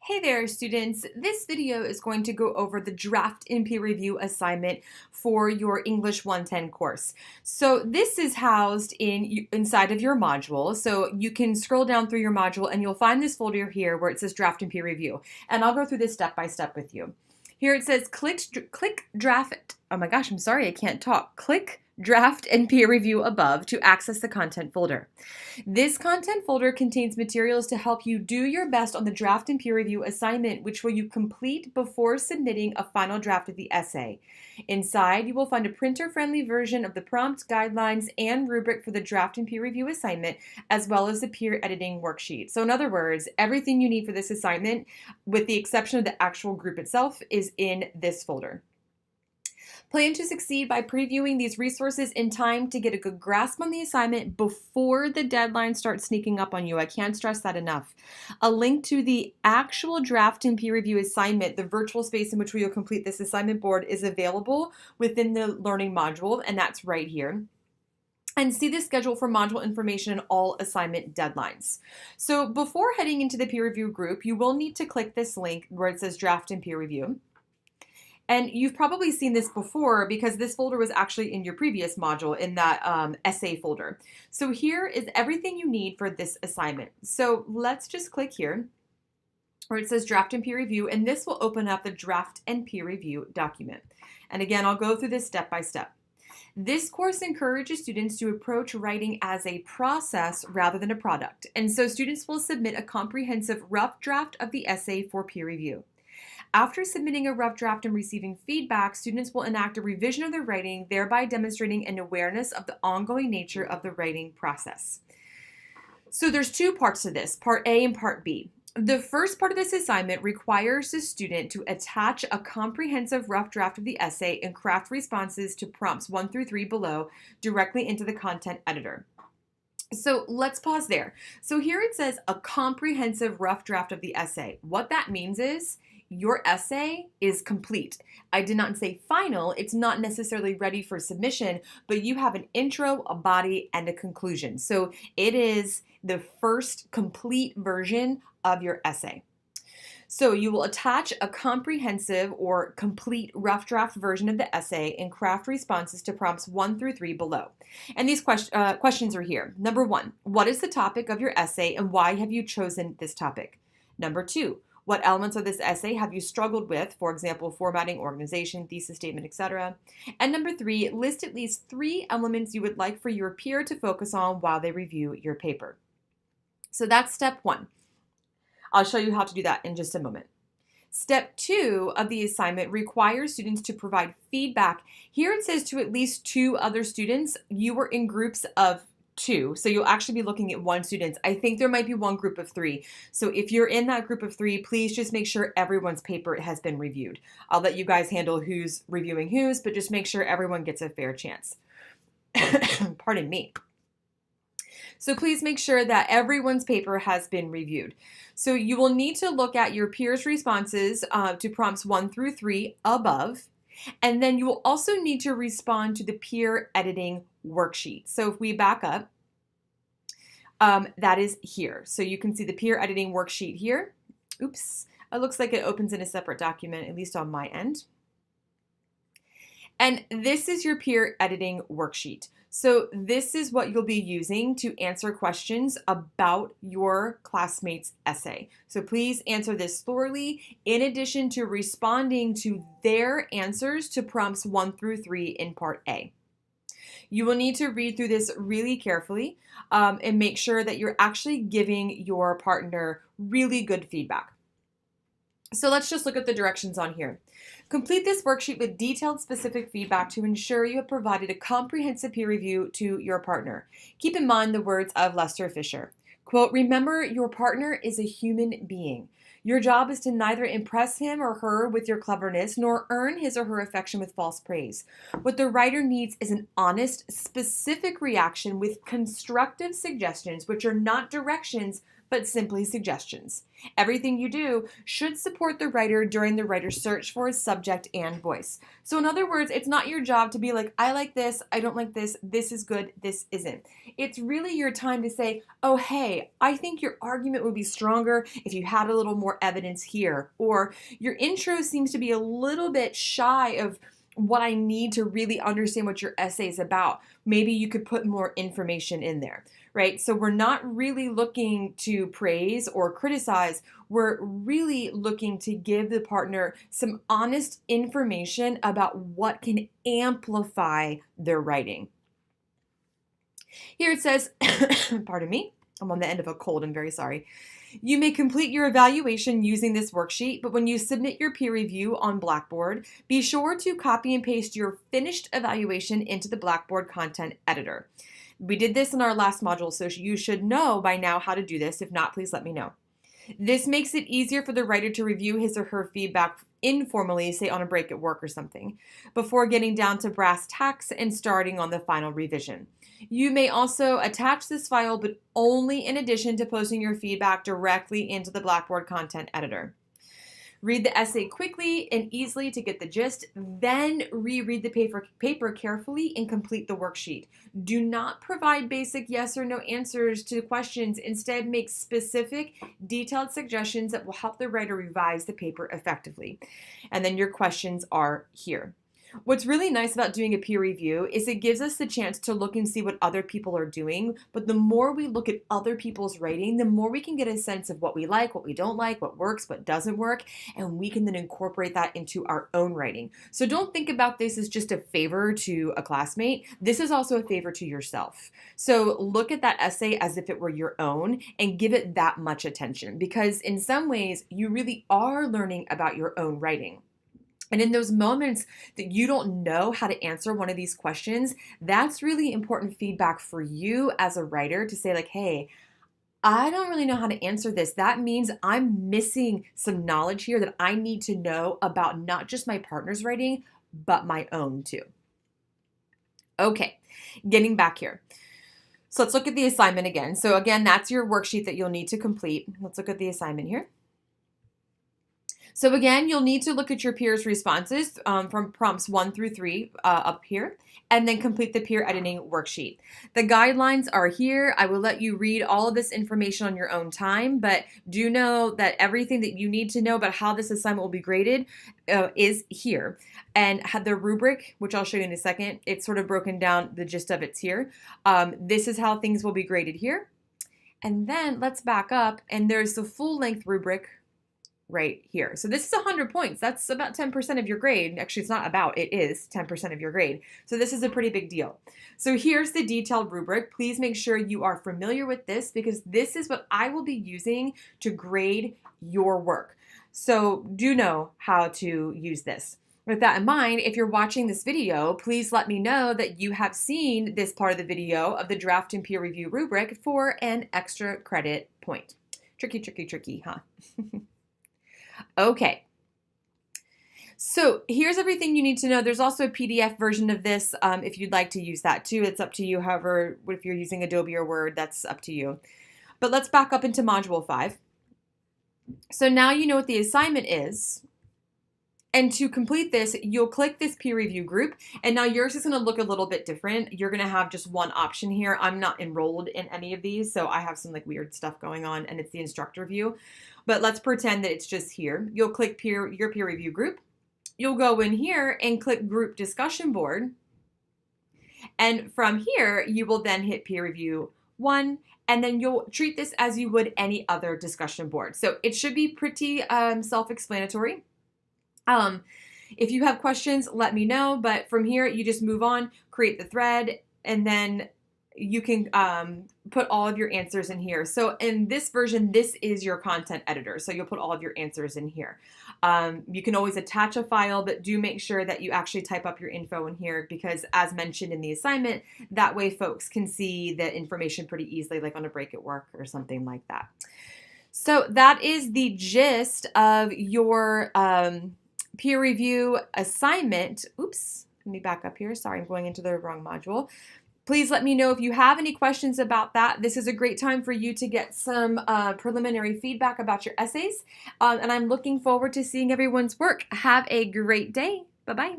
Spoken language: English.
Hey there, students. This video is going to go over the draft and peer review assignment for your English 110 course. So this is housed inside of your module. So you can scroll down through your module and you'll find this folder here where it says draft and peer review. And I'll go through this step by step with you. Here it says click draft. Oh my gosh, I'm sorry, I can't talk. Click draft and peer review above to access the content folder. This content folder contains materials to help you do your best on the draft and peer review assignment, which will you complete before submitting a final draft of the essay. Inside, you will find a printer-friendly version of the prompt, guidelines, and rubric for the draft and peer review assignment, as well as the peer editing worksheet. So in other words, everything you need for this assignment, with the exception of the actual group itself, is in this folder. Plan to succeed by previewing these resources in time to get a good grasp on the assignment before the deadline starts sneaking up on you. I can't stress that enough. A link to the actual draft and peer review assignment, the virtual space in which we will complete this assignment board, is available within the learning module, and that's right here. And see the schedule for module information and all assignment deadlines. So before heading into the peer review group, you will need to click this link where it says draft and peer review. And you've probably seen this before because this folder was actually in your previous module in that essay folder. So here is everything you need for this assignment. So let's just click here where it says draft and peer review, and this will open up the draft and peer review document. And again, I'll go through this step by step. This course encourages students to approach writing as a process rather than a product. And so students will submit a comprehensive rough draft of the essay for peer review. After submitting a rough draft and receiving feedback, students will enact a revision of their writing, thereby demonstrating an awareness of the ongoing nature of the writing process. So there's two parts to this, part A and part B. The first part of this assignment requires the student to attach a comprehensive rough draft of the essay and craft responses to prompts 1 through 3 below directly into the content editor. So let's pause there. So here it says a comprehensive rough draft of the essay. What that means is your essay is complete. I did not say final. It's not necessarily ready for submission, but you have an intro, a body, and a conclusion. So it is the first complete version of your essay. So you will attach a comprehensive or complete rough draft version of the essay and craft responses to prompts 1 through 3 below. And these questions are here. Number 1, what is the topic of your essay and why have you chosen this topic? Number 2, what elements of this essay have you struggled with? For example, formatting, organization, thesis statement, etc. And number 3, list at least 3 elements you would like for your peer to focus on while they review your paper. So that's step 1. I'll show you how to do that in just a moment. Step 2 of the assignment requires students to provide feedback. Here it says to at least 2 other students. You were in groups of 2, so you'll actually be looking at 1 student. I think there might be 1 group of 3. So if you're in that group of 3, please just make sure everyone's paper has been reviewed. I'll let you guys handle who's reviewing whose, but just make sure everyone gets a fair chance. Pardon me. So please make sure that everyone's paper has been reviewed. So you will need to look at your peers' responses to prompts 1 through 3 above, and then you will also need to respond to the peer editing worksheet. So if we back up, that is here. So you can see the peer editing worksheet here. Oops, it looks like it opens in a separate document, at least on my end. And this is your peer editing worksheet. So this is what you'll be using to answer questions about your classmates' essay. So please answer this thoroughly in addition to responding to their answers to prompts 1 through 3 in part A. You will need to read through this really carefully and make sure that you're actually giving your partner really good feedback. So let's just look at the directions on here. Complete this worksheet with detailed specific feedback to ensure you have provided a comprehensive peer review to your partner. Keep in mind the words of Lester Fisher. Quote, remember your partner is a human being. Your job is to neither impress him or her with your cleverness, nor earn his or her affection with false praise. What the writer needs is an honest, specific reaction with constructive suggestions, which are not directions, but simply suggestions. Everything you do should support the writer during the writer's search for a subject and voice. So in other words, it's not your job to be like, I like this, I don't like this is good, this isn't. It's really your time to say, oh, hey, I think your argument would be stronger if you had a little more evidence here, or your intro seems to be a little bit shy of what I need to really understand what your essay is about. Maybe you could put more information in there, right? So we're not really looking to praise or criticize. We're really looking to give the partner some honest information about what can amplify their writing. Here it says, pardon me, I'm on the end of a cold, I'm very sorry. You may complete your evaluation using this worksheet, but when you submit your peer review on Blackboard, be sure to copy and paste your finished evaluation into the Blackboard content editor. We did this in our last module, so you should know by now how to do this. If not, please let me know. This makes it easier for the writer to review his or her feedback informally, say on a break at work or something, before getting down to brass tacks and starting on the final revision. You may also attach this file, but only in addition to posting your feedback directly into the Blackboard content editor. Read the essay quickly and easily to get the gist, then reread the paper carefully and complete the worksheet. Do not provide basic yes or no answers to questions. Instead, make specific, detailed suggestions that will help the writer revise the paper effectively. And then your questions are here. What's really nice about doing a peer review is it gives us the chance to look and see what other people are doing. But the more we look at other people's writing, the more we can get a sense of what we like, what we don't like, what works, what doesn't work, and we can then incorporate that into our own writing. So don't think about this as just a favor to a classmate. This is also a favor to yourself. So look at that essay as if it were your own and give it that much attention, because in some ways you really are learning about your own writing. And in those moments that you don't know how to answer one of these questions, that's really important feedback for you as a writer to say like, hey, I don't really know how to answer this. That means I'm missing some knowledge here that I need to know about not just my partner's writing, but my own too. Okay, getting back here. So let's look at the assignment again. So again, that's your worksheet that you'll need to complete. Let's look at the assignment here. So again, you'll need to look at your peers' responses from prompts 1 through 3 up here, and then complete the peer editing worksheet. The guidelines are here. I will let you read all of this information on your own time, but do know that everything that you need to know about how this assignment will be graded is here. And the rubric, which I'll show you in a second, it's sort of broken down, the gist of it's here. This is how things will be graded here. And then let's back up, and there's the full-length rubric right here. So this is 100 points. That's about 10% of your grade. Actually, it's not about, it is 10% of your grade. So this is a pretty big deal. So here's the detailed rubric. Please make sure you are familiar with this, because this is what I will be using to grade your work. So do know how to use this. With that in mind, if you're watching this video, please let me know that you have seen this part of the video of the draft and peer review rubric for an extra credit point. Tricky, tricky, tricky, huh? Okay, so here's everything you need to know. There's also a PDF version of this if you'd like to use that too. It's up to you. However, if you're using Adobe or Word, that's up to you. But let's back up into Module 5. So now you know what the assignment is. And to complete this, you'll click this peer review group, and now yours is going to look a little bit different. You're going to have just one option here. I'm not enrolled in any of these, so I have some like weird stuff going on, and it's the instructor view. But let's pretend that it's just here. You'll click your peer review group. You'll go in here and click group discussion board. And from here, you will then hit peer review 1, and then you'll treat this as you would any other discussion board. So it should be pretty self-explanatory. If you have questions, let me know. But from here, you just move on, create the thread, and then you can put all of your answers in here. So in this version, this is your content editor. So you'll put all of your answers in here. You can always attach a file, but do make sure that you actually type up your info in here, because as mentioned in the assignment, that way folks can see the information pretty easily, like on a break at work or something like that. So that is the gist of your peer review assignment. Oops, let me back up here. Sorry, I'm going into the wrong module. Please let me know if you have any questions about that. This is a great time for you to get some preliminary feedback about your essays. And I'm looking forward to seeing everyone's work. Have a great day. Bye-bye.